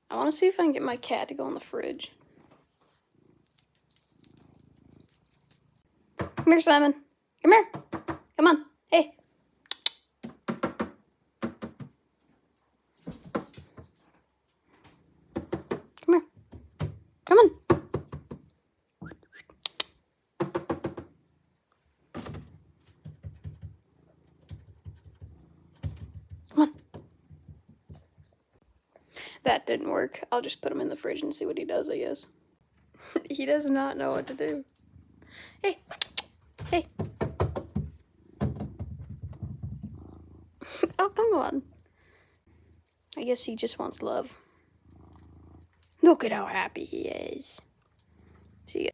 I want to see if I can get my cat to go in the fridge. Come here, Simon. Come here. Come on. Hey. Come here. Come on. Come on. That didn't work. I'll just put him in the fridge and see what he does, I guess. He does not know what to do. Hey. Hey. Oh, come on. I guess he just wants love. Look at how happy he is. See ya.